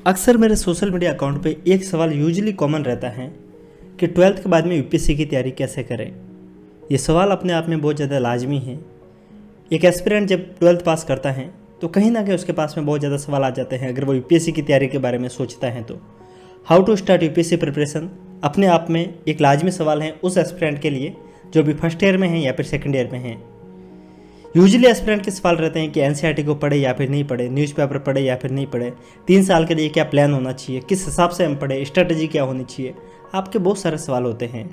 अक्सर मेरे social media account पे एक सवाल यूजुअली कॉमन रहता है कि 12th के बाद में यूपीएससी की तैयारी कैसे करें। ये सवाल अपने आप में बहुत ज़्यादा लाजमी है। एक एस्पिरेंट जब 12th पास करता है तो कहीं ना कहीं उसके पास में बहुत ज़्यादा सवाल आ जाते हैं। अगर वो यूपीएससी की तैयारी के बारे में सोचता है तो how to start UPSC preparation अपने आप में एक लाजमी सवाल है उस एस्पिरेंट के लिए जो भी फर्स्ट ईयर में है या फिर सेकेंड ईयर में है। यूजुअली एस्पिरेंट के सवाल रहते हैं कि एनसीईआरटी को पढ़े या फिर नहीं पढ़े, न्यूज़पेपर पढ़े या फिर नहीं पढ़े, 3 साल के लिए क्या प्लान होना चाहिए, किस हिसाब से हम पढ़े, स्ट्रेटजी क्या होनी चाहिए। आपके बहुत सारे सवाल होते हैं।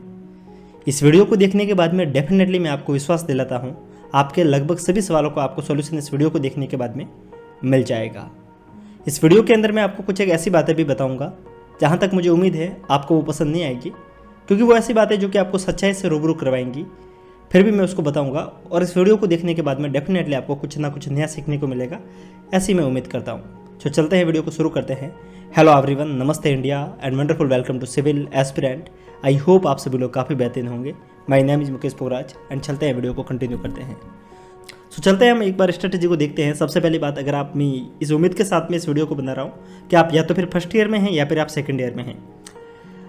इस वीडियो को देखने के बाद में डेफिनेटली मैं आपको विश्वास दिलाता हूँ आपके लगभग सभी सवालों को आपको सोल्यूशन इस वीडियो को देखने के बाद में मिल जाएगा। इस वीडियो के अंदर मैं आपको कुछ एक ऐसी बातें भी बताऊँगा जहाँ तक मुझे उम्मीद है आपको वो पसंद नहीं आएगी, क्योंकि वो ऐसी बातें जो कि आपको सच्चाई से रूबरू करवाएंगी, फिर भी मैं उसको बताऊंगा। और इस वीडियो को देखने के बाद में डेफिनेटली आपको कुछ ना कुछ नया सीखने को मिलेगा, ऐसी मैं उम्मीद करता हूँ। तो चलते हैं, वीडियो को शुरू करते हैं। हेलो एवरीवन, नमस्ते India and wonderful welcome to civil aspirant. I hope आप सभी लोग काफ़ी बेहतरीन होंगे। My name is Mukesh Pograj and चलते हैं, वीडियो को कंटिन्यू करते हैं। तो चलते हैं, हम एक बार स्ट्रेटजी को देखते हैं। सबसे पहली बात, अगर आप मैं इस उम्मीद के साथ में इस वीडियो को बना रहा हूँ कि आप या तो फिर फर्स्ट ईयर में हैं या फिर आप सेकेंड ईयर में हैं।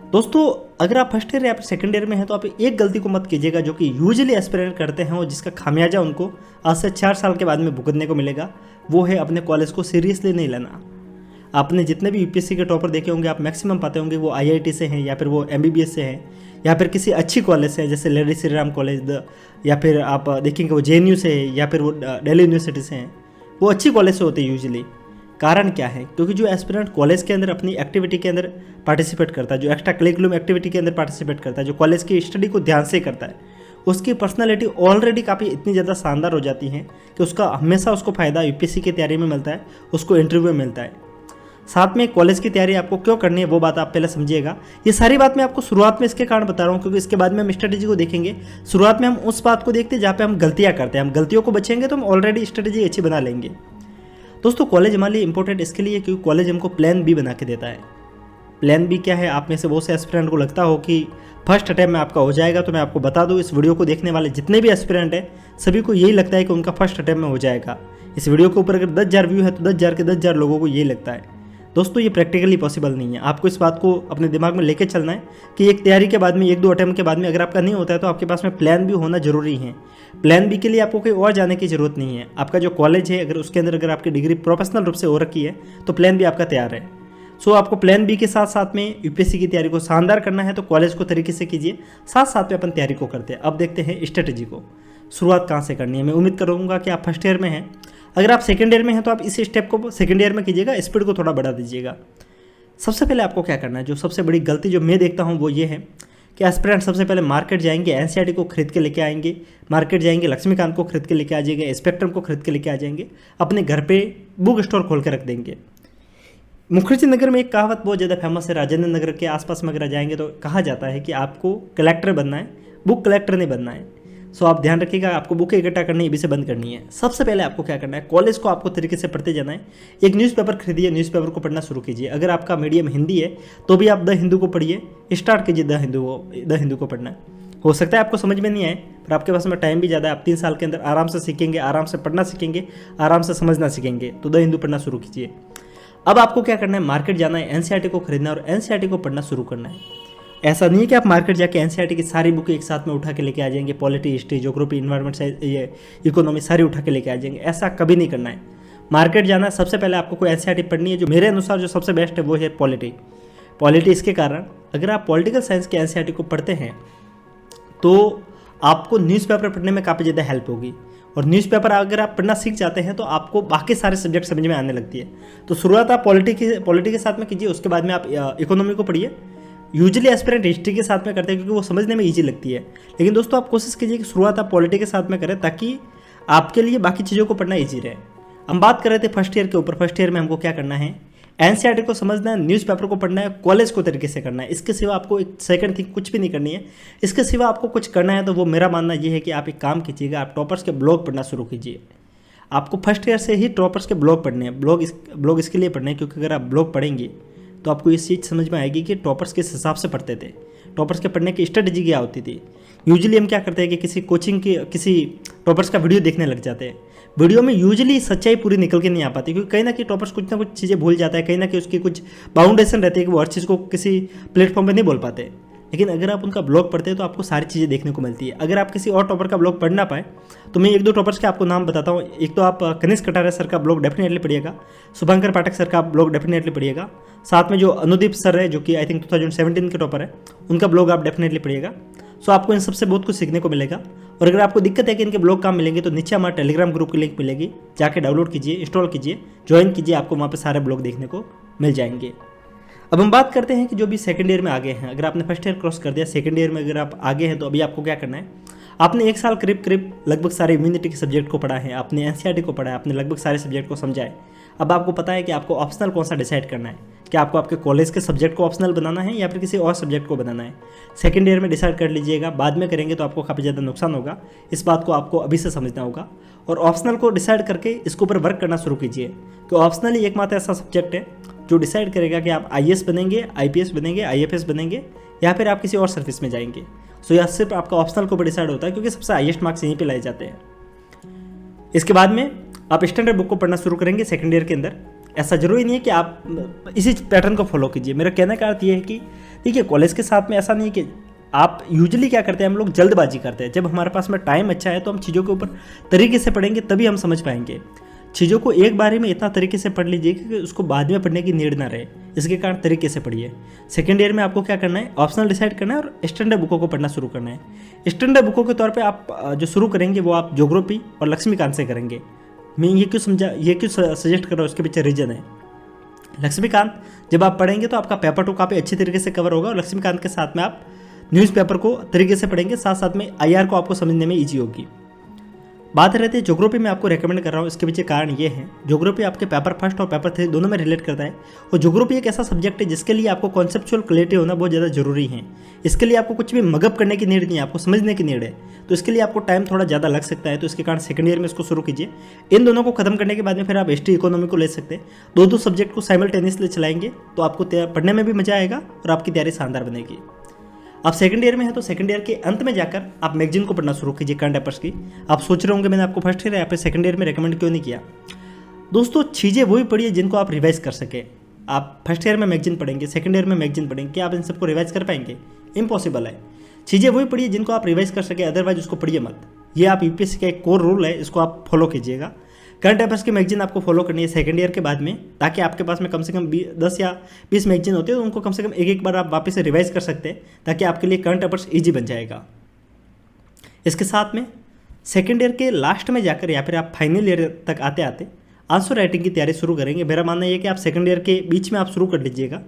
दोस्तों, अगर आप फर्स्ट ईयर या फिर सेकंड ईयर में हैं तो आप एक गलती को मत कीजिएगा जो कि यूजुअली एस्पिरेंट करते हैं और जिसका खामियाजा उनको आज से 4 साल के बाद में भुगतने को मिलेगा। वो है अपने कॉलेज को सीरियसली नहीं लेना। आपने जितने भी यूपीएससी के टॉपर देखे होंगे, आप मैक्सिमम पाते होंगे वो आईआईटी से हैं या फिर वो एमबीबीएस से हैं या फिर किसी अच्छी कॉलेज से है, जैसे लेडी श्री राम कॉलेज, या फिर आप देखेंगे वो जेएनयू से है या फिर वो दिल्ली यूनिवर्सिटी से हैं। वो अच्छी कॉलेज से होते हैं यूजुअली। कारण क्या है? क्योंकि जो एस्पिरेंट कॉलेज के अंदर अपनी एक्टिविटी के अंदर पार्टिसिपेट करता है, जो एक्स्ट्रा करिकुलम एक्टिविटी के अंदर पार्टिसिपेट करता है, जो कॉलेज की स्टडी को ध्यान से करता है, उसकी पर्सनालिटी ऑलरेडी काफ़ी इतनी ज़्यादा शानदार हो जाती है कि उसका हमेशा उसको फ़ायदा यूपीएससी की तैयारी में मिलता है, उसको इंटरव्यू में मिलता है। साथ में कॉलेज की तैयारी आपको क्यों करनी है वो बात आप पहले समझिएगा। ये सारी बात मैं आपको शुरुआत में इसके कारण बता रहा हूँ क्योंकि इसके बाद में हम स्ट्रेटेजी को देखेंगे। शुरुआत में हम उस बात को देखते हैं जहाँ पे हम गलतियाँ करते हैं। हम गलतियों को बचेंगे तो हम ऑलरेडी स्ट्रेटेजी अच्छी बना लेंगे। दोस्तों, कॉलेज हमारे लिए इंपॉर्टेंट इसके लिए क्योंकि कॉलेज हमको प्लान बी बना के देता है। प्लान बी क्या है? आप में से बहुत से एस्पिरेंट को लगता हो कि फर्स्ट अटैम्प्ट में आपका हो जाएगा, तो मैं आपको बता दूं, इस वीडियो को देखने वाले जितने भी एस्पिरेंट हैं सभी को यही लगता है कि उनका फर्स्ट अटैम्प्ट में हो जाएगा। इस वीडियो के ऊपर अगर 10,000 व्यू है तो 10,000 के 10,000 लोगों को यही लगता है। दोस्तों, ये प्रैक्टिकली पॉसिबल नहीं है। आपको इस बात को अपने दिमाग में लेके चलना है कि एक तैयारी के बाद में 1-2 अटैम्प्ट के बाद में अगर आपका नहीं होता है तो आपके पास में प्लान बी होना जरूरी है। प्लान बी के लिए आपको कहीं और जाने की जरूरत नहीं है। आपका जो कॉलेज है अगर उसके अंदर अगर आपकी डिग्री प्रोफेशनल रूप से हो रखी है तो प्लान बी आपका तैयार है। सो आपको प्लान बी के साथ साथ में यूपीएससी की तैयारी को शानदार करना है तो कॉलेज को तरीके से कीजिए, साथ साथ में अपन तैयारी को करते हैं। अब देखते हैं स्ट्रेटजी को शुरुआत कहाँ से करनी है। मैं उम्मीद करूँगा कि आप फर्स्ट ईयर में हैं। अगर आप सेकेंड ईयर में हैं तो आप इस स्टेप को सेकेंड ईयर में कीजिएगा, स्पीड को थोड़ा बढ़ा दीजिएगा। सबसे पहले आपको क्या करना है, जो सबसे बड़ी गलती जो मैं देखता हूँ वो ये है कि एस्पिरेंट सबसे पहले मार्केट जाएंगे, एनसीईआरटी को खरीद के लेके आएंगे, मार्केट जाएंगे, लक्ष्मीकांत को खरीद के लेके आ जाएंगे, स्पेक्ट्रम को खरीद के लेके आ जाएंगे, अपने घर पे बुक स्टोर खोल के रख देंगे। मुखर्जी नगर में एक कहावत बहुत ज़्यादा फेमस है, राजेंद्र नगर के आसपास में अगर जाएंगे तो कहा जाता है कि आपको कलेक्टर बनना है, बुक कलेक्टर नहीं बनना है। सो आप ध्यान रखिएगा, आपको बुक इकट्ठा करनी है, अभी से बंद करनी है। सबसे पहले आपको क्या करना है, कॉलेज को आपको तरीके से पढ़ते जाना है। एक न्यूज़पेपर खरीदिए, न्यूज़पेपर को पढ़ना शुरू कीजिए। अगर आपका मीडियम हिंदी है तो भी आप द हिंदू को पढ़िए, स्टार्ट कीजिए द हिंदू को पढ़ना। हो सकता है आपको समझ में नहीं आए, पर आपके पास में टाइम भी ज़्यादा है। आप 3 साल के अंदर आराम से सीखेंगे, आराम से पढ़ना सीखेंगे, आराम से समझना सीखेंगे। तो द हिंदू पढ़ना शुरू कीजिए। अब आपको क्या करना है, मार्केट जाना है, एनसीईआरटी को खरीदना है और एनसीईआरटी को पढ़ना शुरू करना है। ऐसा नहीं है कि आप मार्केट जाके एनसीईआरटी की सारी बुक एक साथ में उठा के लेके आ जाएंगे, पॉलिटी, हिस्ट्री, ज्योग्राफी, इन्वायरमेंट, ये इकोनॉमी सारी उठा के लेके आ जाएंगे। ऐसा कभी नहीं करना है। मार्केट जाना है, सबसे पहले आपको कोई एनसीईआरटी पढ़नी है। जो मेरे अनुसार जो सबसे बेस्ट है वो है पॉलिटी। इसके कारण अगर आप पॉलिटिकल साइंस के एनसीईआरटी को पढ़ते हैं तो आपको न्यूज़पेपर पढ़ने में काफ़ी ज़्यादा हेल्प होगी। और न्यूज़पेपर अगर आप पढ़ना सीख जाते हैं तो आपको बाकी सारे सब्जेक्ट समझ में आने लगती है। तो शुरुआत आप पॉलिटी के साथ में कीजिए, उसके बाद में आप इकोनॉमी को पढ़िए। यूजुअली एस्पिरेंट हिस्ट्री के साथ में करते हैं क्योंकि वो समझने में ईजी लगती है, लेकिन दोस्तों आप कोशिश कीजिए कि शुरुआत आप पॉलिटी के साथ में करें ताकि आपके लिए बाकी चीज़ों को पढ़ना ईजी रहे। हम बात कर रहे थे फर्स्ट ईयर के ऊपर। फर्स्ट ईयर में हमको क्या करना है, एनसीईआरटी को समझना है, न्यूज़पेपर को पढ़ना है, कॉलेज को तरीके से करना है। इसके सिवा आपको एक सेकंड थिंग कुछ भी नहीं करनी है। इसके सिवा आपको कुछ करना है तो वो मेरा मानना ये है कि आप एक काम कीजिएगा, आप टॉपर्स के ब्लॉग पढ़ना शुरू कीजिए। आपको फर्स्ट ईयर से ही टॉपर्स के ब्लॉग पढ़ने हैं। ब्लॉग इसके लिए पढ़ने हैं क्योंकि अगर आप ब्लॉग पढ़ेंगे तो आपको इस चीज़ समझ में आएगी कि टॉपर्स किस हिसाब से पढ़ते थे, टॉपर्स के पढ़ने की स्ट्रेटजी क्या होती थी। यूजुअली हम क्या करते हैं कि किसी कोचिंग की किसी टॉपर्स का वीडियो देखने लग जाते हैं। वीडियो में यूजुअली सच्चाई पूरी निकल के नहीं आ पाती, क्योंकि कहीं ना कहीं टॉपर्स कुछ ना कुछ चीज़ें भूल जाता है, कहीं ना कहीं उसकी कुछ बाउंडेशन रहती है कि वो हर चीज़ को किसी प्लेटफॉर्म पर नहीं बोल पाते। लेकिन अगर आप उनका ब्लॉग पढ़ते हैं तो आपको सारी चीज़ें देखने को मिलती है। अगर आप किसी और टॉपर का ब्लॉग पढ़ ना पाए तो मैं 1-2 टॉपर्स के आपको नाम बताता हूँ। एक तो आप कनिष्क कटारिया सर का ब्लॉग डेफिनेटली पढ़िएगा, शुभंकर पाठक सर का ब्लॉग डेफिनेटली पढ़िएगा, साथ में जो अनुदीप सर है जो कि आई थिंक 2017 के टॉपर है, उनका ब्लॉग आप डेफिनेटली पढ़िएगा। सो आपको इन सबसे बहुत कुछ सीखने को मिलेगा। और अगर आपको दिक्कत है कि इनके ब्लॉग कहाँ मिलेंगे तो नीचे हमारा टेलीग्राम ग्रुप की लिंक मिलेगी, जाके डाउनलोड कीजिए, इंस्टॉल कीजिए, ज्वाइन कीजिए, आपको वहाँ पर सारे ब्लॉग देखने को मिल जाएंगे। अब हम बात करते हैं कि जो भी सेकंड ईयर में आगे हैं, अगर आपने फर्स्ट ईयर क्रॉस कर दिया, सेकंड ईयर में अगर आप आगे हैं तो अभी आपको क्या करना है। आपने 1 साल करीब लगभग सारे इम्यूनिटी के सब्जेक्ट को पढ़ा है, आपने एनसीईआरटी को पढ़ा है, आपने लगभग सारे सब्जेक्ट को समझा है। अब आपको पता है कि आपको ऑप्शनल कौन सा डिसाइड करना है, कि आपको आपके कॉलेज के सब्जेक्ट को ऑप्शनल बनाना है या फिर किसी और सब्जेक्ट को बनाना है। सेकंड ईयर में डिसाइड कर लीजिएगा, बाद में करेंगे तो आपको काफ़ी ज़्यादा नुकसान होगा। इस बात को आपको अभी से समझना होगा और ऑप्शनल को डिसाइड करके इसके ऊपर वर्क करना शुरू कीजिए, कि ऑप्शनल ही एकमात्र ऐसा सब्जेक्ट है जो डिसाइड करेगा कि आप आईएएस बनेंगे, आईपीएस बनेंगे, आईएफएस बनेंगे या फिर आप किसी और सर्विस में जाएंगे। सो यह सिर्फ आपका ऑप्शनल के ऊपर डिसाइड होता है, क्योंकि सबसे हाईएस्ट मार्क्स यहीं पे लाए जाते हैं। इसके बाद में आप स्टैंडर्ड बुक को पढ़ना शुरू करेंगे सेकंड ईयर के अंदर। ऐसा जरूरी नहीं है कि आप इसी पैटर्न को फॉलो कीजिए। मेरा कहने का अर्थ ये है कि देखिए, कॉलेज के साथ में ऐसा नहीं कि आप यूजुअली क्या करते हैं, हम लोग जल्दबाजी करते हैं। जब हमारे पास में टाइम अच्छा है तो हम चीज़ों के ऊपर तरीके से पढ़ेंगे, तभी हम समझ पाएंगे। चीज़ों को एक बारे में इतना तरीके से पढ़ लीजिए कि उसको बाद में पढ़ने की नीड ना रहे, इसके कारण तरीके से पढ़िए। सेकेंड ईयर में आपको क्या करना है, ऑप्शनल डिसाइड करना है और स्टैंडर्ड बुकों को पढ़ना शुरू करना है। स्टैंडर्ड बुकों के तौर पे आप जो शुरू करेंगे वो आप ज्योग्राफी और लक्ष्मीकांत से करेंगे। मैं ये क्यों सजेस्ट कर रहा हूँ, उसके पीछे रीजन है। लक्ष्मीकांत जब आप पढ़ेंगे तो आपका पेपर 2 काफ़ी अच्छी तरीके से कवर होगा और लक्ष्मीकांत के साथ में आप न्यूज़पेपर को तरीके से पढ़ेंगे, साथ साथ में आईआर को आपको समझने में ईजी होगी। बात रहती है ज्योग्राफी में आपको रेकमेंड कर रहा हूँ, इसके पीछे कारण ये है, ज्योग्राफी आपके पेपर 1 और पेपर 3 दोनों में रिलेट करता है। और ज्योग्राफी एक ऐसा सब्जेक्ट है जिसके लिए आपको कॉन्सेप्चुअल क्लैरिटी होना बहुत ज़्यादा जरूरी है। इसके लिए आपको कुछ भी मगअप करने की नीड नहीं है, आपको समझने की नीड है। तो इसके लिए आपको टाइम थोड़ा ज़्यादा लग सकता है, तो इसके कारण सेकंड ईयर में इसको शुरू कीजिए। इन दोनों को खत्म करने के बाद में फिर आप हिस्ट्री इकोनॉमी को ले सकते हैं। दो सब्जेक्ट को साइमल्टेनियसली चलाएंगे तो आपको पढ़ने में भी मजा आएगा और आपकी तैयारी शानदार बनेगी। आप सेकंड ईयर में है तो सेकंड ईयर के अंत में जाकर आप मैगजीन को पढ़ना शुरू कीजिए, करंट अफेयर्स की। आप सोच रहे होंगे मैंने आपको फर्स्ट ईयर या फिर सेकंड ईयर में रेकमेंड क्यों नहीं किया। दोस्तों, चीज़ें वही पढ़िए जिनको आप रिवाइज कर सके। आप फर्स्ट ईयर में मैगजीन पढ़ेंगे, सेकंड ईयर में मैगजीन पढ़ेंगे, क्या आप इन सबको रिवाइज कर पाएंगे? इम्पॉसिबल है। चीज़ें वही पढ़िए जिनको आप रिवाइज कर सके, अदरवाइज उसको पढ़िए मत। ये आप यूपीएससी का एक कोर रूल है, इसको आप फॉलो कीजिएगा। करंट अफेयर्स की मैगजीन आपको फॉलो करनी है सेकंड ईयर के बाद में, ताकि आपके पास में कम से कम 10 या 20 मैगजीन होते हैं, तो उनको कम से कम एक बार आप वापस से रिवाइज कर सकते हैं, ताकि आपके लिए करंट अफेयर्स ईजी बन जाएगा। इसके साथ में सेकंड ईयर के लास्ट में जाकर या फिर आप फाइनल ईयर तक आते आते आंसर राइटिंग की तैयारी शुरू करेंगे। मेरा मानना यह कि आप सेकंड ईयर के बीच में आप शुरू कर लीजिएगा।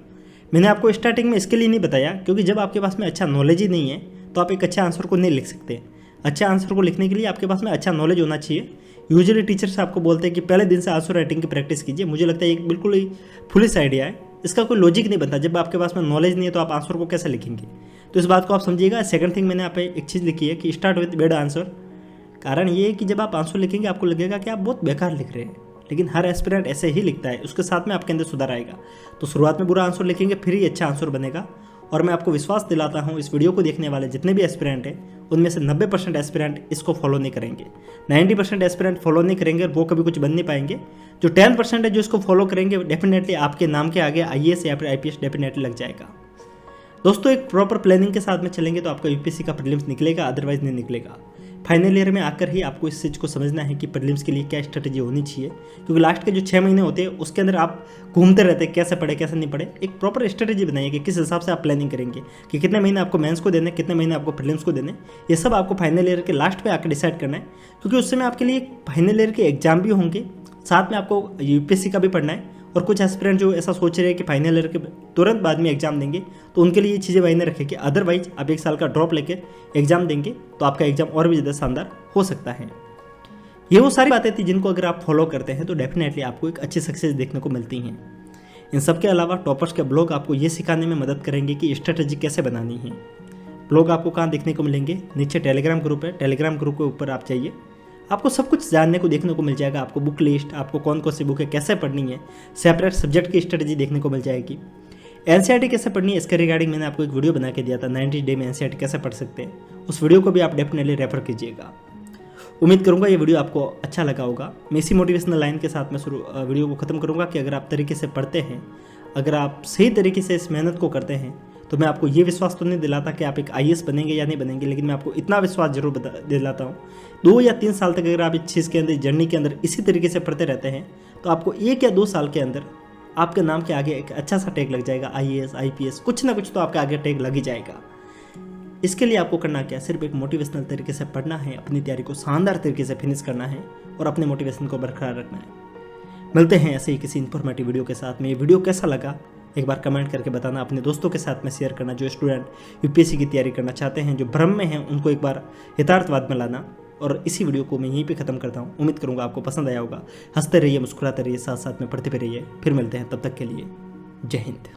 मैंने आपको स्टार्टिंग में इसके लिए नहीं बताया, क्योंकि जब आपके पास में अच्छा नॉलेज ही नहीं है तो आप एक अच्छे आंसर को नहीं लिख सकते। अच्छे आंसर को लिखने के लिए आपके पास में अच्छा नॉलेज होना चाहिए। यूजुअली टीचर्स आपको बोलते हैं कि पहले दिन से आंसर राइटिंग की प्रैक्टिस कीजिए। मुझे लगता है ये बिल्कुल ही फुलिश आइडिया है, इसका कोई लॉजिक नहीं बनता। जब आपके पास में नॉलेज नहीं है तो आप आंसर को कैसे लिखेंगे? तो इस बात को आप समझिएगा। सेकंड थिंग, मैंने आप एक चीज़ लिखी है कि स्टार्ट विद बेड आंसर। कारण ये है कि जब आप आंसर लिखेंगे आपको लगेगा कि आप बहुत बेकार लिख रहे हैं, लेकिन हर एस्पिरेंट ऐसे ही लिखता है, उसके साथ में आपके अंदर सुधार आएगा। तो शुरुआत में बुरा आंसर लिखेंगे, फिर ही अच्छा आंसर बनेगा। और मैं आपको विश्वास दिलाता हूँ, इस वीडियो को देखने वाले जितने भी एस्पिरेंट हैं उनमें से 90% एस्पिरेंट इसको फॉलो नहीं करेंगे, 90% एस्पिरेंट फॉलो नहीं करेंगे और वो कभी कुछ बन नहीं पाएंगे। जो 10% है जो इसको फॉलो करेंगे, डेफिनेटली आपके नाम के आगे आईएएस या फिर आईपीएस डेफिनेटली लग जाएगा। दोस्तों, एक प्रॉपर प्लानिंग के साथ में चलेंगे तो आपका यूपीएससी का प्रीलिम्स निकलेगा, अदरवाइज नहीं निकलेगा। फाइनल ईयर में आकर ही आपको इस चीज़ को समझना है कि प्रीलिम्स के लिए क्या स्ट्रेटेजी होनी चाहिए, क्योंकि लास्ट के जो 6 महीने होते हैं उसके अंदर आप घूमते रहते हैं, कैसे पढ़े कैसे नहीं पढ़े। एक प्रॉपर स्ट्रेटेजी बनाइए कि किस हिसाब से आप प्लानिंग करेंगे, कि कितने महीने आपको मेंस को देने, कितने महीने आपको प्रीलिम्स को देने। ये सब आपको फाइनल ईयर के लास्ट पे आकर डिसाइड करना है, क्योंकि उस समय आपके लिए फाइनल ईयर के एग्जाम भी होंगे, साथ में आपको यूपीएससी का भी पढ़ना है। और कुछ एस्पिरेंट जो ऐसा सोच रहे हैं कि फाइनल ईयर के तुरंत बाद में एग्जाम देंगे, तो उनके लिए ये चीज़ें मायने रखें कि अदरवाइज आप 1 साल का ड्रॉप लेके एग्जाम देंगे तो आपका एग्जाम और भी ज़्यादा शानदार हो सकता है। ये वो सारी बातें थी जिनको अगर आप फॉलो करते हैं तो डेफिनेटली आपको एक अच्छी सक्सेस देखने को मिलती हैं। इन सब के अलावा टॉपर्स के ब्लॉग आपको ये सिखाने में मदद करेंगे कि स्ट्रेटजी कैसे बनानी है। ब्लॉग आपको कहाँ देखने को मिलेंगे? नीचे टेलीग्राम ग्रुप है, टेलीग्राम ग्रुप के ऊपर आप जाइए, आपको सब कुछ जानने को देखने को मिल जाएगा। आपको बुक लिस्ट, आपको कौन कौन सी बुक है, कैसे पढ़नी है, सेपरेट सब्जेक्ट की स्ट्रेटजी देखने को मिल जाएगी। एनसीईआरटी कैसे पढ़नी है इसके रिगार्डिंग मैंने आपको एक वीडियो बना के दिया था, 90 डे में एनसीईआरटी कैसे पढ़ सकते हैं। उस वीडियो को भी आप डेफिनेटली रेफर कीजिएगा। उम्मीद करूंगा ये वीडियो आपको अच्छा लगा होगा। मैं इसी मोटिवेशनल लाइन के साथ में वीडियो को ख़त्म करूंगा कि अगर आप तरीके से पढ़ते हैं, अगर आप सही तरीके से इस मेहनत को करते हैं, तो मैं आपको ये विश्वास तो नहीं दिलाता कि आप एक IAS बनेंगे या नहीं बनेंगे, लेकिन मैं आपको इतना विश्वास जरूर दिलाता हूँ 2 या 3 साल तक अगर आप इस चीज़ के अंदर, जर्नी के अंदर इसी तरीके से पढ़ते रहते हैं, तो आपको 1 या 2 साल के अंदर आपके नाम के आगे एक अच्छा सा टैग लग जाएगा। IAS IPS कुछ ना कुछ तो आपके आगे टैग लग ही जाएगा। इसके लिए आपको करना क्या है, सिर्फ एक मोटिवेशनल तरीके से पढ़ना है, अपनी तैयारी को शानदार तरीके से फिनिश करना है और अपने मोटिवेशन को बरकरार रखना है। मिलते हैं ऐसे ही किसी इन्फॉर्मेटिव वीडियो के साथ में। ये वीडियो कैसा लगा एक बार कमेंट करके बताना, अपने दोस्तों के साथ में शेयर करना, जो स्टूडेंट UPSC की तैयारी करना चाहते हैं, जो भ्रम में हैं, उनको एक बार यथार्थवाद में लाना। और इसी वीडियो को मैं यहीं पे ख़त्म करता हूँ। उम्मीद करूँगा आपको पसंद आया होगा। हंसते रहिए, मुस्कुराते रहिए, साथ साथ में पढ़ते भी रहिए। फिर मिलते हैं, तब तक के लिए जय हिंद।